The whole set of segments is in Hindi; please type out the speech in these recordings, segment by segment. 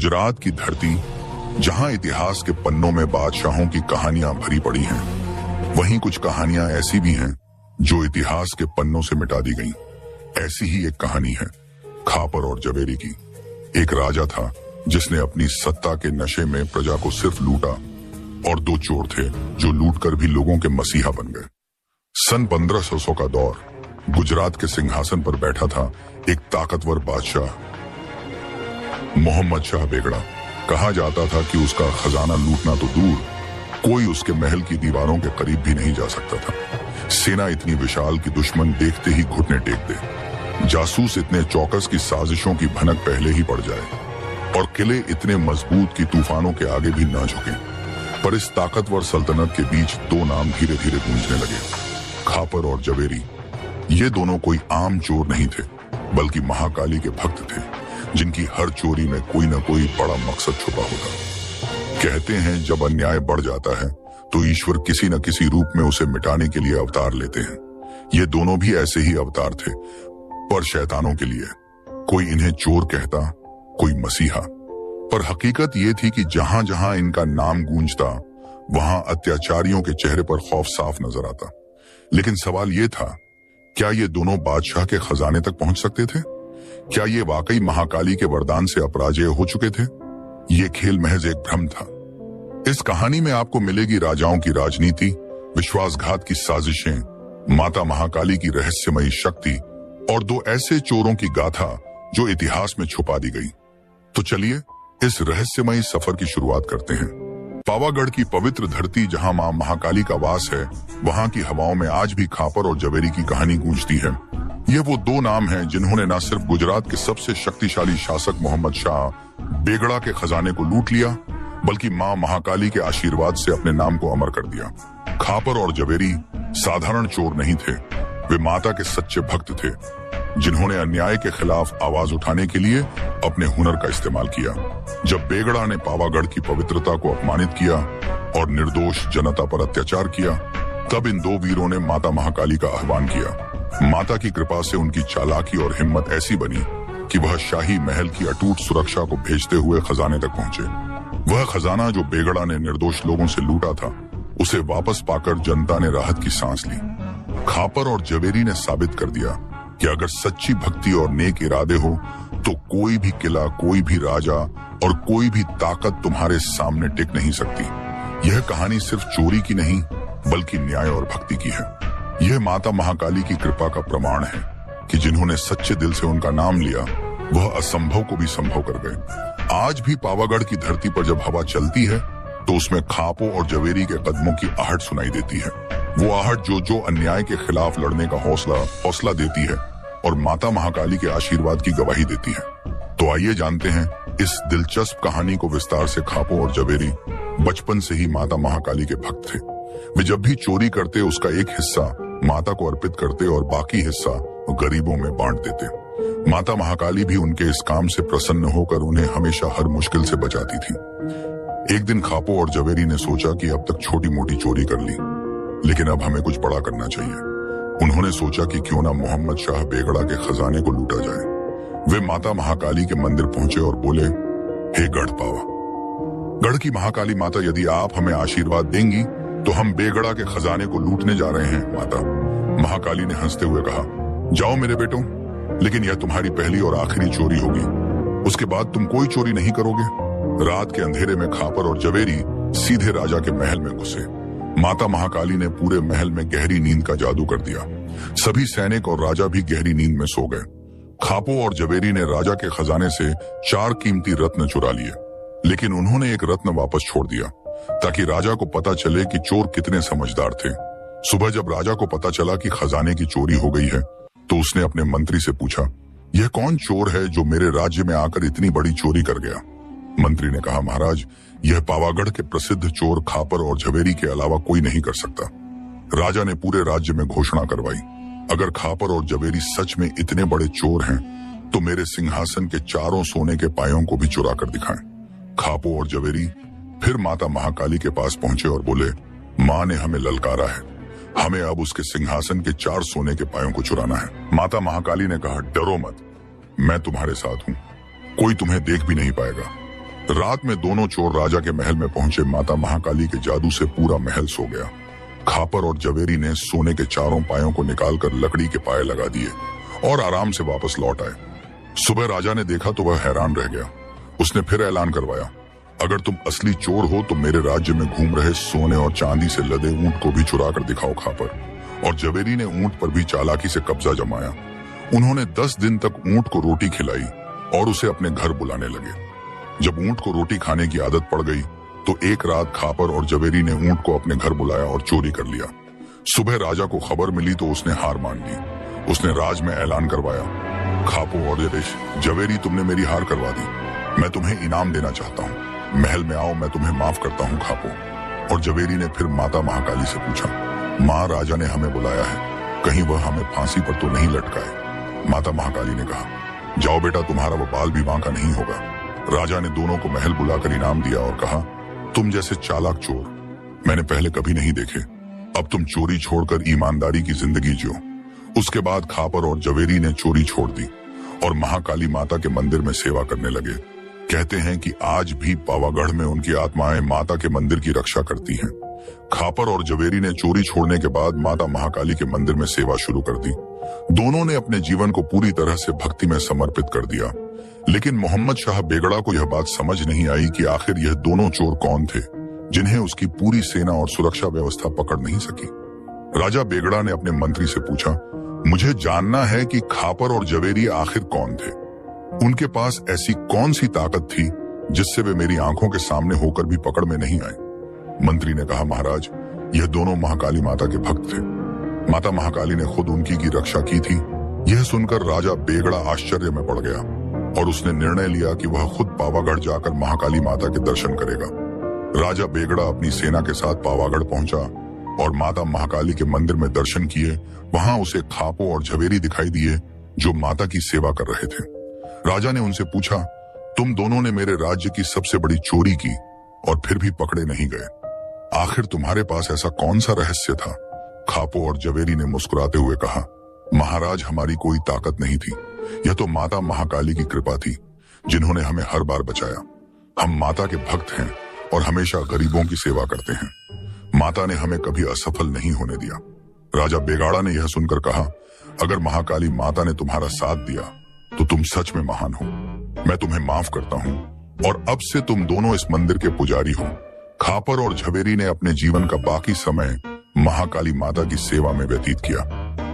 गुजरात की धरती, जहां इतिहास के पन्नों में बादशाहों की कहानियां भरी पड़ी हैं, वहीं कुछ कहानियां ऐसी भी हैं जो इतिहास के पन्नों से मिटा दी गईं। ऐसी ही एक कहानी है खापर और जवेरी की। एक राजा था जिसने अपनी सत्ता के नशे में प्रजा को सिर्फ लूटा, और दो चोर थे जो लूटकर भी लोगों के मसीहा बन गए। सन 1500 का दौर। गुजरात के सिंहासन पर बैठा था एक ताकतवर बादशाह, मोहम्मद शाह बेगड़ा। कहा जाता था कि उसका खजाना लूटना तो दूर, कोई उसके महल की दीवारों के करीब भी नहीं जा सकता था। सेना इतनी विशाल कि दुश्मन देखते ही घुटने टेक दे, जासूस इतने चौकस की साजिशों की भनक पहले ही पड़ जाए, और किले इतने मजबूत कि तूफानों के आगे भी न झुके। पर इस ताकतवर सल्तनत के बीच दो नाम धीरे धीरे गूंजने लगे, खापर और जवेरी। ये दोनों कोई आम चोर नहीं थे, बल्कि महाकाली के भक्त थे, जिनकी हर चोरी में कोई न कोई बड़ा मकसद छुपा होता। कहते हैं जब अन्याय बढ़ जाता है तो ईश्वर किसी न किसी रूप में उसे मिटाने के लिए अवतार लेते हैं। ये दोनों भी ऐसे ही अवतार थे, पर शैतानों के लिए। कोई इन्हें चोर कहता, कोई मसीहा। पर हकीकत ये थी कि जहां जहां इनका नाम गूंजता, वहां अत्याचारियों के चेहरे पर खौफ साफ नजर आता। लेकिन सवाल ये था, क्या ये दोनों बादशाह के खजाने तक पहुंच सकते थे? क्या ये वाकई महाकाली के वरदान से अपराजेय हो चुके थे? ये खेल महज एक भ्रम था। इस कहानी में आपको मिलेगी राजाओं की राजनीति, विश्वासघात की साजिशें, माता महाकाली की रहस्यमयी शक्ति, और दो ऐसे चोरों की गाथा जो इतिहास में छुपा दी गई। तो चलिए इस रहस्यमयी सफर की शुरुआत करते हैं। पावागढ़ की पवित्र धरती, जहां मां महाकाली का वास है, वहां की हवाओं में आज भी खापर और जवेरी की कहानी गूंजती है। ये वो दो नाम हैं जिन्होंने न सिर्फ गुजरात के सबसे शक्तिशाली शासक मोहम्मद शाह बेगड़ा के खजाने को लूट लिया, बल्कि मां महाकाली के आशीर्वाद से अपने नाम को अमर कर दिया। खापर और जवेरी साधारण चोर नहीं थे, वे माता के सच्चे भक्त थे, जिन्होंने अन्याय के खिलाफ आवाज उठाने के लिए अपने हुनर का इस्तेमाल किया। जब बेगड़ा ने पावागढ़ की पवित्रता को अपमानित किया और निर्दोष जनता पर अत्याचार किया, तब इन दो वीरों ने माता महाकाली का आह्वान किया। माता की कृपा से उनकी चालाकी और हिम्मत ऐसी बनी कि वह शाही महल की अटूट सुरक्षा को भेजते हुए खजाने तक पहुंचे। वह खजाना जो बेगड़ा ने निर्दोष लोगों से लूटा था, उसे वापस पाकर जनता ने राहत की सांस ली। खापर और जवेरी ने साबित कर दिया कि अगर सच्ची भक्ति और नेक इरादे हो तो कोई भी किला, कोई भी राजा और कोई भी ताकत तुम्हारे सामने टिक नहीं सकती। यह कहानी सिर्फ चोरी की नहीं, बल्कि न्याय और भक्ति की है। यह माता महाकाली की कृपा का प्रमाण है कि जिन्होंने सच्चे दिल से उनका नाम लिया, वह असंभव को भी संभव कर गए। आज भी पावागढ़ की धरती पर जब हवा चलती है तो उसमें खापों और जवेरी के कदमों की आहट सुनाई देती है। वो आहट जो अन्याय के खिलाफ लड़ने का हौसला देती है और माता महाकाली के आशीर्वाद की गवाही देती है। तो आइए जानते हैं इस दिलचस्प कहानी को विस्तार से। खापों और जवेरी बचपन से ही माता महाकाली के भक्त थे। वे जब भी चोरी करते उसका एक हिस्सा माता को अर्पित करते और बाकी हिस्सा गरीबों में बांट देते। माता महाकाली भी उनके इस काम से प्रसन्न होकर उन्हें हमेशा हर मुश्किल से बचाती थी। एक दिन खापों और जवेरी ने सोचा कि अब तक छोटी मोटी चोरी कर ली, लेकिन अब हमें कुछ बड़ा करना चाहिए। उन्होंने सोचा कि क्यों ना मोहम्मद शाह बेगड़ा के खजाने को लूटा जाए। वे माता महाकाली के मंदिर पहुंचे और बोले, हे गढ़ पावा, गढ़ की महाकाली माता, यदि आप हमें आशीर्वाद देंगी तो हम बेगड़ा के खजाने को लूटने जा रहे हैं। माता महाकाली ने हंसते हुए कहा, जाओ मेरे बेटों, लेकिन यह तुम्हारी पहली और आखिरी चोरी होगी। उसके बाद तुम कोई चोरी नहीं करोगे। रात के अंधेरे में खापर और जवेरी सीधे राजा के महल में घुसे। माता महाकाली ने पूरे महल में गहरी नींद का जादू कर दिया। सभी सैनिक और राजा भी गहरी नींद में सो गए। खापों और जवेरी ने राजा के खजाने से 4 कीमती रत्न चुरा लिए, लेकिन उन्होंने एक रत्न वापस छोड़ दिया ताकि राजा को पता चले कि चोर कितने समझदार थे। सुबह जब राजा को पता चला कि खजाने की चोरी हो गई है, तो उसने अपने मंत्री से पूछा, यह कौन चोर है जो मेरे राज्य में आकर इतनी बड़ी चोरी कर गया? मंत्री ने कहा, महाराज, यह पावागढ़ के प्रसिद्ध चोर खापर और जवेरी के अलावा कोई नहीं कर सकता। राजा ने पूरे राज्य में घोषणा करवाई, अगर खापर और जवेरी सच में इतने बड़े चोर हैं, तो मेरे सिंहासन के चारों सोने के पायों को भी चुरा कर दिखाएं। खापों और जवेरी फिर माता महाकाली के पास पहुंचे और बोले, माँ ने हमें ललकारा है, हमें अब उसके सिंहासन के 4 सोने के पायों को चुराना है। माता महाकाली ने कहा, डरो मत, मैं तुम्हारे साथ हूँ, कोई तुम्हें देख भी नहीं पाएगा। रात में दोनों चोर राजा के महल में पहुंचे। माता महाकाली के जादू से पूरा महल सो गया। खापर और जवेरी ने सोने के चारों पायों को निकालकर लकड़ी के पाए लगा दिए और आराम से वापस लौट आए। सुबह राजा ने देखा तो वह हैरान रह गया। उसने फिर ऐलान करवाया, अगर तुम असली चोर हो तो मेरे राज्य में घूम रहे सोने और चांदी से लदे ऊंट को भी चुरा कर दिखाओ। खापर और जवेरी ने ऊंट पर भी चालाकी से कब्जा जमाया। उन्होंने 10 दिन तक ऊंट को रोटी खिलाई और उसे अपने घर बुलाने लगे। जब ऊंट को रोटी खाने की आदत पड़ गई तो एक रात खापर और जवेरी ने ऊंट को अपने घर बुलाया और चोरी कर लिया। सुबह राजा को खबर मिली तो उसने हार मान ली। उसने राज में ऐलान करवाया, खापो और जवेरी, तुमने मेरी हार करवा दी। मैं तुम्हें इनाम देना चाहता हूँ। महल में आओ, मैं तुम्हें माफ करता हूँ। खापो और जवेरी ने फिर माता महाकाली से पूछा, माँ, राजा ने हमें बुलाया है, कहीं वह हमें फांसी पर तो नहीं लटकाए। माता महाकाली ने कहा, जाओ बेटा, तुम्हारा वो बाल भी बांका नहीं होगा। राजा ने दोनों को महल बुलाकर इनाम दिया और कहा, तुम जैसे चालाक चोर मैंने पहले कभी नहीं देखे। अब तुम चोरी छोड़कर ईमानदारी की जिंदगी जियो। उसके बाद खापर और जवेरी ने चोरी छोड़ दी और महाकाली माता के मंदिर में सेवा करने लगे। कहते हैं कि आज भी पावागढ़ में उनकी आत्माएं माता के मंदिर की रक्षा करती हैं। खापर और जवेरी ने चोरी छोड़ने के बाद माता महाकाली के मंदिर में सेवा शुरू कर दी। दोनों ने अपने जीवन को पूरी तरह से भक्ति में समर्पित कर दिया। लेकिन मोहम्मद शाह बेगड़ा को यह बात समझ नहीं आई कि आखिर यह दोनों चोर कौन थे जिन्हें उसकी पूरी सेना और सुरक्षा व्यवस्था पकड़ नहीं सकी। राजा बेगड़ा ने अपने मंत्री से पूछा, मुझे जानना है कि खापर और जवेरी आखिर कौन थे। उनके पास ऐसी कौन सी ताकत थी जिससे वे मेरी आंखों के सामने होकर भी पकड़ में नहीं आए। मंत्री ने कहा, महाराज, यह दोनों महाकाली माता के भक्त थे। माता महाकाली ने खुद उनकी की रक्षा की थी। यह सुनकर राजा बेगड़ा आश्चर्य में पड़ गया और उसने निर्णय लिया कि वह खुद पावागढ़ जाकर महाकाली माता के दर्शन करेगा। राजा बेगड़ा अपनी सेना के साथ पावागढ़ पहुंचा और माता महाकाली के मंदिर में दर्शन किए। वहां उसे खापो और जवेरी दिखाई दिए जो माता की सेवा कर रहे थे। राजा ने उनसे पूछा, तुम दोनों ने मेरे राज्य की सबसे बड़ी चोरी की और फिर भी पकड़े नहीं गए। आखिर तुम्हारे पास ऐसा कौन सा रहस्य था? खापो और जवेरी ने मुस्कुराते हुए कहा, महाराज, हमारी कोई ताकत नहीं थी। यह तो माता महाकाली की कृपा थी जिन्होंने हमें हर बार बचाया। हम माता के भक्त हैं और हमेशा गरीबों की सेवा करते हैं। माता ने हमें कभी असफल नहीं होने दिया। राजा बेगाड़ा ने यह सुनकर कहा, अगर महाकाली माता ने तुम्हारा साथ दिया तो तुम सच में महान हो। मैं तुम्हें माफ करता हूँ और अब से तुम दोनों इस मंदिर के पुजारी हो। खापर और जवेरी ने अपने जीवन का बाकी समय महाकाली माता की सेवा में व्यतीत किया।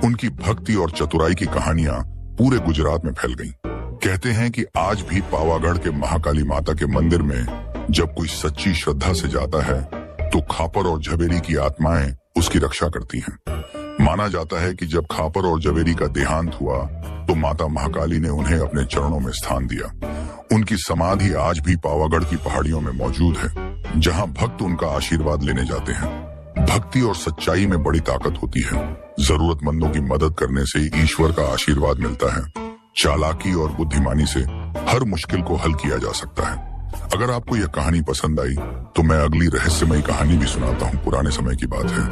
उनकी भक्ति और चतुराई की कहानियां पूरे गुजरात में फैल गईं। कहते हैं कि आज भी पावागढ़ के महाकाली माता के मंदिर में जब कोई सच्ची श्रद्धा से जाता है तो खापर और जवेरी की आत्माएं उसकी रक्षा करती हैं। माना जाता है कि जब खापर और जवेरी का देहांत हुआ तो माता महाकाली ने उन्हें अपने चरणों में स्थान दिया। उनकी समाधि आज भी पावागढ़ की पहाड़ियों में मौजूद है, जहां भक्त उनका आशीर्वाद लेने जाते हैं। भक्ति और सच्चाई में बड़ी ताकत होती है। जरूरतमंदों की मदद करने से ईश्वर का आशीर्वाद मिलता है। चालाकी और बुद्धिमानी से हर मुश्किल को हल किया जा सकता है। अगर आपको यह कहानी पसंद आई तो मैं अगली रहस्यमयी कहानी भी सुनाता हूँ। पुराने समय की बात है।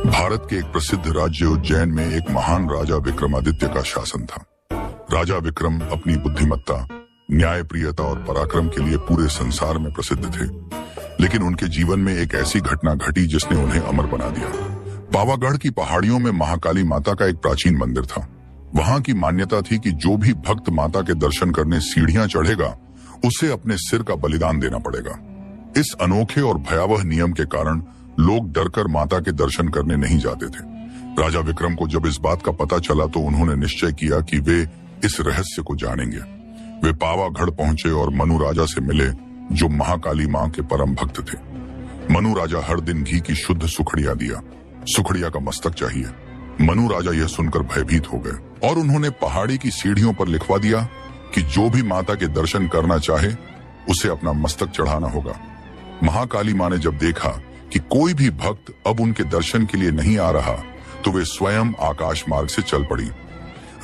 भारत के एक प्रसिद्ध राज्य उज्जैन में एक महान राजा विक्रमादित्य का शासन था। राजा विक्रम अपनी बुद्धिमत्ता, न्यायप्रियता और पराक्रम के लिए पूरे संसार में प्रसिद्ध थे। लेकिन उनके जीवन में एक ऐसी घटना घटी जिसने उन्हें अमर बना दिया। पावागढ़ की पहाड़ियों में महाकाली माता का एक प्राचीन मंदिर था। वहां की मान्यता थी कि जो भी भक्त माता के दर्शन करने सीढ़ियां चढ़ेगा उसे अपने सिर का बलिदान देना पड़ेगा। इस अनोखे और भयावह नियम के कारण लोग डरकर माता के दर्शन करने नहीं जाते थे। राजा विक्रम को जब इस बात का पता चला तो उन्होंने निश्चय किया कि वे इस रहस्य को जानेंगे। वे पावागढ़ पहुंचे और मनु राजा से मिले जो महाकाली मां के परम भक्त थे। मनु राजा हर दिन घी की शुद्ध सुखड़िया दिया। सुखड़िया का मस्तक चाहिए। मनु राजा यह सुनकर भयभीत हो गए और उन्होंने पहाड़ी की सीढ़ियों पर लिखवा दिया कि जो भी माता के दर्शन करना चाहे उसे अपना मस्तक चढ़ाना होगा। महाकाली मां ने जब देखा कि कोई भी भक्त अब उनके दर्शन के लिए नहीं आ रहा तो वे स्वयं आकाश मार्ग से चल पड़ी।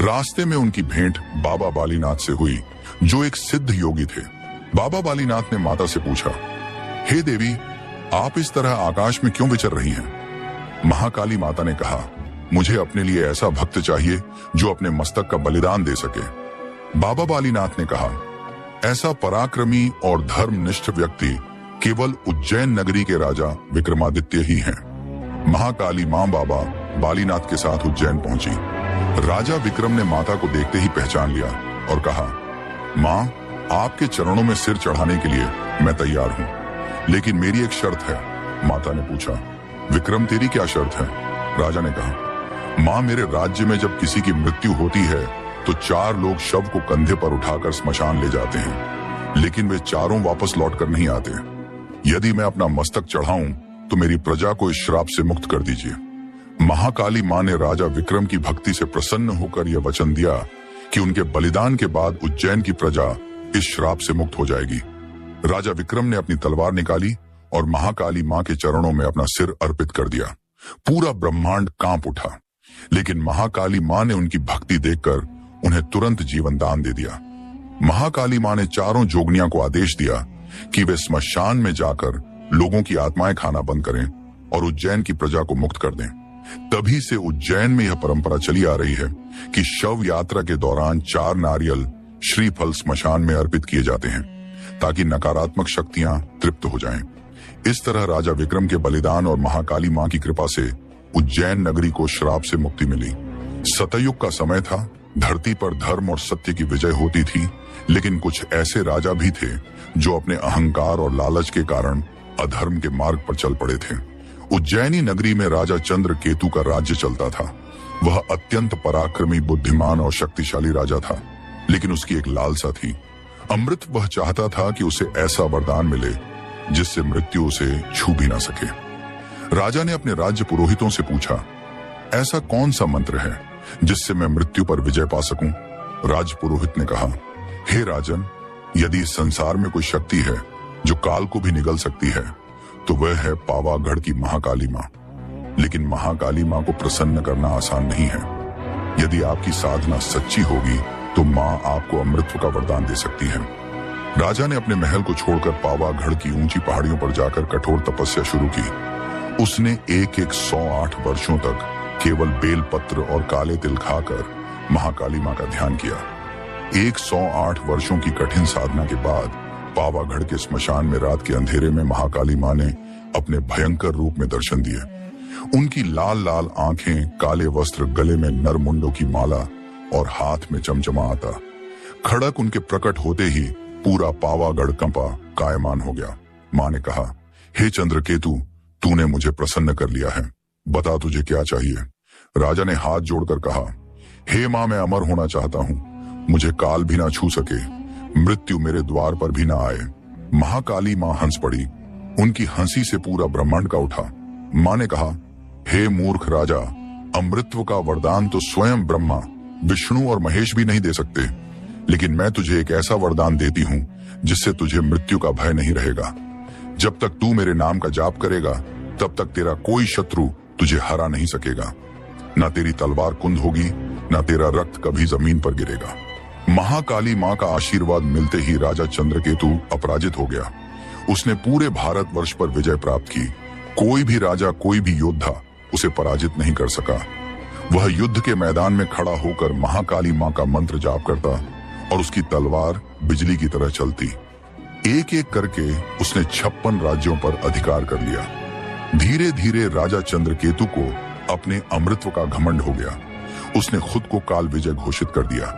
रास्ते में उनकी भेंट बाबा बालीनाथ से हुई जो एक सिद्ध योगी थे। बाबा बालीनाथ ने माता से पूछा, हे देवी, आप इस तरह आकाश में क्यों विचर रही हैं? महाकाली माता ने कहा, मुझे अपने लिए ऐसा भक्त चाहिए जो अपने मस्तक का बलिदान दे सके। बाबा बालीनाथ ने कहा, ऐसा पराक्रमी और धर्मनिष्ठ व्यक्ति केवल उज्जैन नगरी के राजा विक्रमादित्य ही हैं। महाकाली मां बाबा बालीनाथ के साथ उज्जैन पहुंची। राजा विक्रम ने माता को देखते ही पहचान लिया और कहा, मां, आपके चरणों में सिर चढ़ाने के लिए मैं तैयार हूं, लेकिन मेरी एक शर्त है। माता ने पूछा, विक्रम तेरी क्या शर्त है? राजा ने कहा, मां, मेरे राज्य में जब किसी की मृत्यु होती है तो 4 लोग शव को कंधे पर उठाकर स्मशान ले जाते हैं, लेकिन वे चारों वापस लौट कर नहीं आते। यदि मैं अपना मस्तक चढ़ाऊं तो मेरी प्रजा को इस श्राप से मुक्त कर दीजिए। महाकाली मां ने राजा विक्रम की भक्ति से प्रसन्न होकर यह वचन दिया कि उनके बलिदान के बाद उज्जैन की प्रजा इस श्राप से मुक्त हो जाएगी। राजा विक्रम ने अपनी तलवार निकाली और महाकाली मां के चरणों में अपना सिर अर्पित कर दिया। पूरा ब्रह्मांड कांप उठा, लेकिन महाकाली मां ने उनकी भक्ति देखकर उन्हें तुरंत जीवन दान दे दिया। महाकाली मां ने चारों जोगनियां को आदेश दिया कि वे स्मशान में जाकर लोगों की आत्माएं खाना बंद करें और उज्जैन की प्रजा को मुक्त कर दें। तभी से उज्जैन में यह परंपरा चली आ रही है कि शव यात्रा के दौरान 4 नारियल श्रीफल स्मशान में अर्पित किए जाते हैं, ताकि नकारात्मक शक्तियां तृप्त हो जाएं। इस तरह राजा विक्रम के बलिदान और महाकाली मां की कृपा से उज्जैन नगरी को श्राप से मुक्ति मिली। सतयुग का समय था, धरती पर धर्म और सत्य की विजय होती थी, लेकिन कुछ ऐसे राजा भी थे जो अपने अहंकार और लालच के कारण अधर्म के मार्ग पर चल पड़े थे। उज्जैनी नगरी में राजा चंद्रकेतु का राज्य चलता था। वह अत्यंत पराक्रमी, बुद्धिमान और शक्तिशाली राजा था, लेकिन उसकी एक लालसा थी। अमृत वह चाहता था कि उसे ऐसा वरदान मिले जिससे मृत्यु उसे छू भी ना सके। राजा ने अपने राज्य पुरोहितों से पूछा, ऐसा कौन सा मंत्र है जिससे मैं मृत्यु पर विजय पा सकूं? राज पुरोहित ने कहा, हे राजन, यदि इस संसार में कोई शक्ति है जो काल को भी निगल सकती है तो वह है पावागढ़ की महाकाली मां। लेकिन महाकाली मां को प्रसन्न करना आसान नहीं है। यदि आपकी साधना सच्ची होगी तो मां आपको अमृत का वरदान दे सकती है। राजा ने अपने महल को छोड़कर पावागढ़ की ऊंची पहाड़ियों पर जाकर कठोर तपस्या शुरू की। उसने एक 108 वर्षों तक केवल बेलपत्र और काले तिल खाकर महाकाली मां का ध्यान किया। 108 वर्षों की कठिन साधना के बाद पावागढ़ के स्मशान में रात के अंधेरे में महाकाली मां ने अपने भयंकर रूप में दर्शन दिए। उनकी लाल लाल आंखें, काले वस्त्र, गले में नरमुंडों की माला और हाथ में चमचमाता खड़क उनके प्रकट होते ही पूरा पावागढ़ कंपा कायमान हो गया। मां ने कहा, हे चंद्रकेतु, तूने मुझे प्रसन्न कर लिया है, बता तुझे क्या चाहिए? राजा ने हाथ जोड़कर कहा, हे मां, मैं अमर होना चाहता हूं, मुझे काल भी ना छू सके, मृत्यु मेरे द्वार पर भी ना आए। महाकाली मां हंस पड़ी। उनकी हंसी से पूरा ब्रह्मांड का उठा। मां ने कहा, हे मूर्ख राजा, अमृत्व का वरदान तो स्वयं ब्रह्मा, विष्णु और महेश भी नहीं दे सकते, लेकिन मैं तुझे एक ऐसा वरदान देती हूं जिससे तुझे मृत्यु का भय नहीं रहेगा। जब तक तू मेरे नाम का जाप करेगा तब तक तेरा कोई शत्रु तुझे हरा नहीं सकेगा। ना तेरी तलवार कुंद होगी, ना तेरा रक्त कभी जमीन पर गिरेगा। महाकाली मां का आशीर्वाद मिलते ही राजा चंद्रकेतु अपराजित हो गया। उसने पूरे भारतवर्ष पर विजय प्राप्त की। कोई भी राजा, कोई भी योद्धा उसे पराजित नहीं कर सका। वह युद्ध के मैदान में खड़ा होकर महाकाली मां का मंत्र जाप करता और उसकी तलवार बिजली की तरह चलती। एक एक करके उसने 56 राज्यों पर अधिकार कर लिया। धीरे धीरे राजा चंद्रकेतु को अपने अमृत्व का घमंड हो गया। उसने खुद को काल विजय घोषित कर दिया।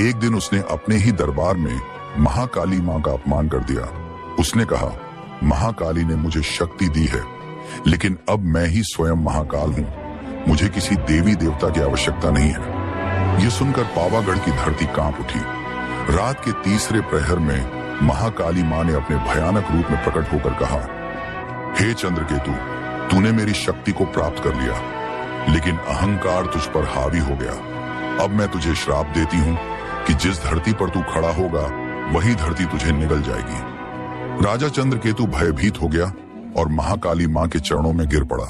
एक दिन उसने अपने ही दरबार में महाकाली मां का अपमान कर दिया। उसने कहा, महाकाली ने मुझे शक्ति दी है, लेकिन अब मैं ही स्वयं महाकाल हूं। मुझे किसी देवी देवता की आवश्यकता नहीं है। ये सुनकर पावागढ़ की धरती कांप उठी। रात के तीसरे प्रहर में महाकाली मां ने अपने भयानक रूप में प्रकट होकर कहा, हे चंद्रकेतु, तूने मेरी शक्ति को प्राप्त कर लिया, लेकिन अहंकार तुझ पर हावी हो गया। अब मैं तुझे श्राप देती हूं कि जिस धरती पर तू खड़ा होगा वही धरती तुझे निगल जाएगी। राजा चंद्रकेतु भयभीत हो गया और महाकाली मां के चरणों में गिर पड़ा।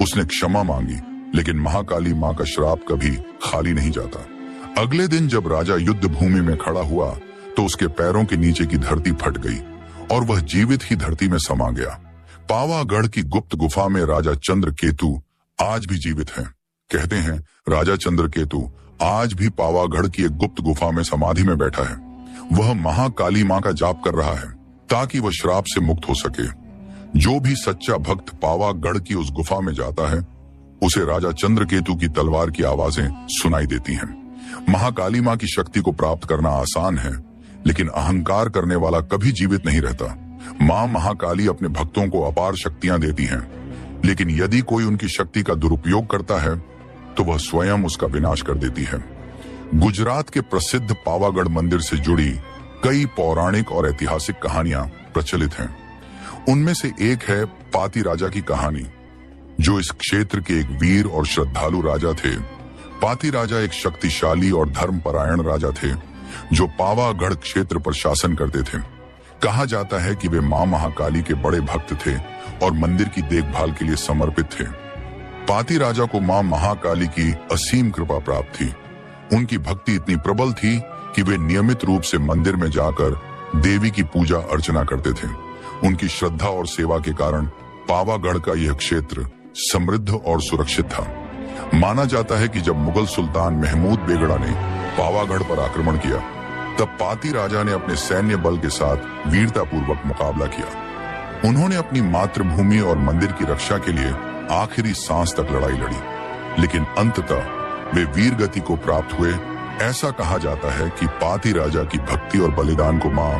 उसने क्षमा मांगी, लेकिन महाकाली मां का श्राप कभी खाली नहीं जाता। अगले दिन जब राजा युद्ध भूमि में खड़ा हुआ तो उसके पैरों के नीचे की धरती फट गई और वह जीवित ही धरती में समा गया। पावागढ़ की गुप्त गुफा में राजा चंद्रकेतु आज भी जीवित हैं। कहते हैं राजा चंद्रकेतु आज भी पावागढ़ की एक गुप्त गुफा में समाधि में बैठा है। वह महाकाली मां का जाप कर रहा है ताकि वह श्राप से मुक्त हो सके। जो भी सच्चा भक्त पावागढ़ की उस गुफा में जाता है उसे राजा चंद्रकेतु की तलवार की आवाजें सुनाई देती हैं। महाकाली मां की शक्ति को प्राप्त करना आसान है, लेकिन अहंकार करने वाला कभी जीवित नहीं रहता। मां महाकाली अपने भक्तों को अपार शक्तियां देती हैं, लेकिन यदि कोई उनकी शक्ति का दुरुपयोग करता है तो वह स्वयं उसका विनाश कर देती है। गुजरात के प्रसिद्ध पावागढ़ मंदिर से जुड़ी कई पौराणिक और ऐतिहासिक कहानियां प्रचलित हैं। उनमें से एक है पाती राजा की कहानी, जो इस क्षेत्र के एक वीर और श्रद्धालु राजा थे। पाती राजा एक शक्तिशाली और धर्मपरायण राजा थे जो पावागढ़ क्षेत्र पर शासन करते थे। कहा जाता है कि वे मां महाकाली के बड़े भक्त थे और मंदिर की देखभाल के लिए समर्पित थे। पाती राजा को मां महाकाली की असीम कृपा प्राप्त थी। उनकी भक्ति इतनी प्रबल थी कि वे नियमित रूप से मंदिर में जाकर देवी की पूजा अर्चना करते थे। उनकी श्रद्धा और सेवा के कारण पावागढ़ का यह क्षेत्र समृद्ध और सुरक्षित था। माना जाता है कि जब मुगल सुल्तान महमूद बेगड़ा ने पावागढ़ पर आक्रमण किया, तब पाती राजा ने अपने सैन्य बल के साथ वीरतापूर्वक मुकाबला किया। उन्होंने अपनी मातृभूमि और मंदिर की रक्षा के लिए आखिरी सांस तक लड़ाई लड़ी, लेकिन अंततः वे वीर गति को प्राप्त हुए। ऐसा कहा जाता है कि पाती राजा की भक्ति और बलिदान को मां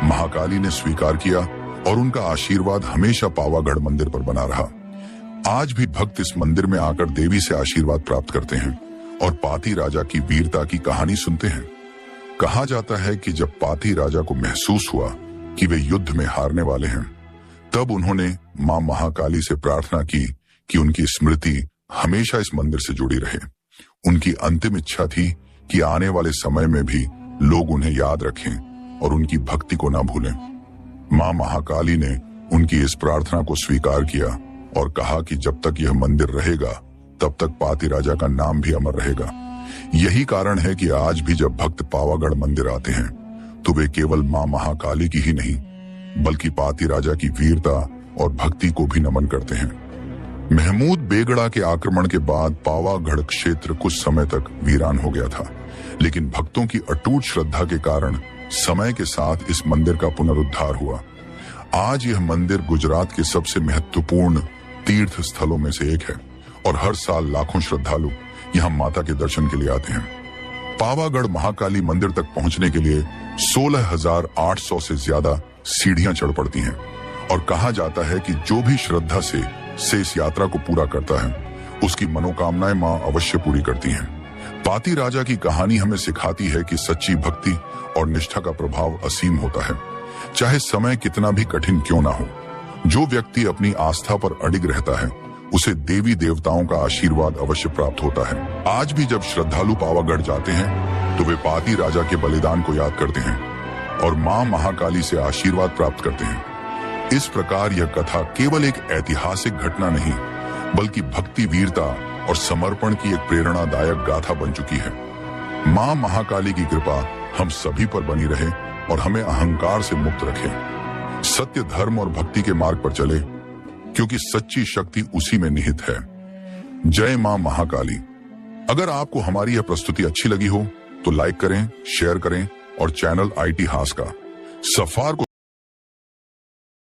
महाकाली ने स्वीकार किया और उनका आशीर्वाद हमेशा पावागढ़ मंदिर पर बना रहा। आज भी भक्त इस मंदिर में आकर देवी से आशीर्वाद प्राप्त करते हैं और पाती राजा की वीरता की कहानी सुनते हैं। कहा जाता है कि जब पाती राजा को महसूस हुआ कि वे युद्ध में हारने वाले हैं, तब उन्होंने मां महाकाली से प्रार्थना की कि उनकी स्मृति हमेशा इस मंदिर से जुड़ी रहे। उनकी अंतिम इच्छा थी कि आने वाले समय में भी लोग उन्हें याद रखें और उनकी भक्ति को न भूलें। मां महाकाली ने उनकी इस प्रार्थना को स्वीकार किया और कहा कि जब तक यह मंदिर रहेगा तब तक पाती राजा का नाम भी अमर रहेगा। यही कारण है कि आज भी जब भक्त पावागढ़ मंदिर आते हैं तो वे केवल मां महाकाली की ही नहीं बल्कि पाती राजा की वीरता और भक्ति को भी नमन करते हैं। महमूद बेगड़ा के आक्रमण के बाद पावागढ़ क्षेत्र कुछ समय तक वीरान हो गया था, लेकिन भक्तों की अटूट श्रद्धा के कारण समय के साथ इस मंदिर का पुनरुद्धार हुआ। आज यह मंदिर गुजरात के सबसे महत्वपूर्ण तीर्थ स्थलों में से एक है और हर साल लाखों श्रद्धालु यहाँ माता के दर्शन के लिए आते हैं। पावागढ़ महाकाली मंदिर तक पहुंचने के लिए 16,800 से ज्यादा सीढ़ियां चढ़ पड़ती हैं और कहा जाता है कि जो भी श्रद्धा से इस यात्रा को पूरा करता है उसकी मनोकामनाएं मां अवश्य पूरी करती हैं। पाती राजा की कहानी हमें सिखाती है कि सच्ची भक्ति और निष्ठा का प्रभाव असीम होता है, चाहे समय कितना भी कठिन क्यों ना हो। जो व्यक्ति अपनी आस्था पर अडिग रहता है उसे देवी देवताओं का आशीर्वाद अवश्य प्राप्त होता है। आज भी जब श्रद्धालु पावागढ़ जाते हैं तो वे पाती राजा के बलिदान को याद करते हैं और मां महाकाली से आशीर्वाद प्राप्त करते हैं। इस प्रकार यह कथा केवल एक ऐतिहासिक घटना नहीं बल्कि भक्ति, वीरता और समर्पण की एक प्रेरणादायक गाथा बन चुकी है। मां महाकाली की कृपा हम सभी पर बनी रहे और हमें अहंकार से मुक्त रखे। सत्य, धर्म और भक्ति के मार्ग पर चले, क्योंकि सच्ची शक्ति उसी में निहित है। जय मां महाकाली। अगर आपको हमारी यह प्रस्तुति अच्छी लगी हो तो लाइक करें, शेयर करें और चैनल IT हास का सफार को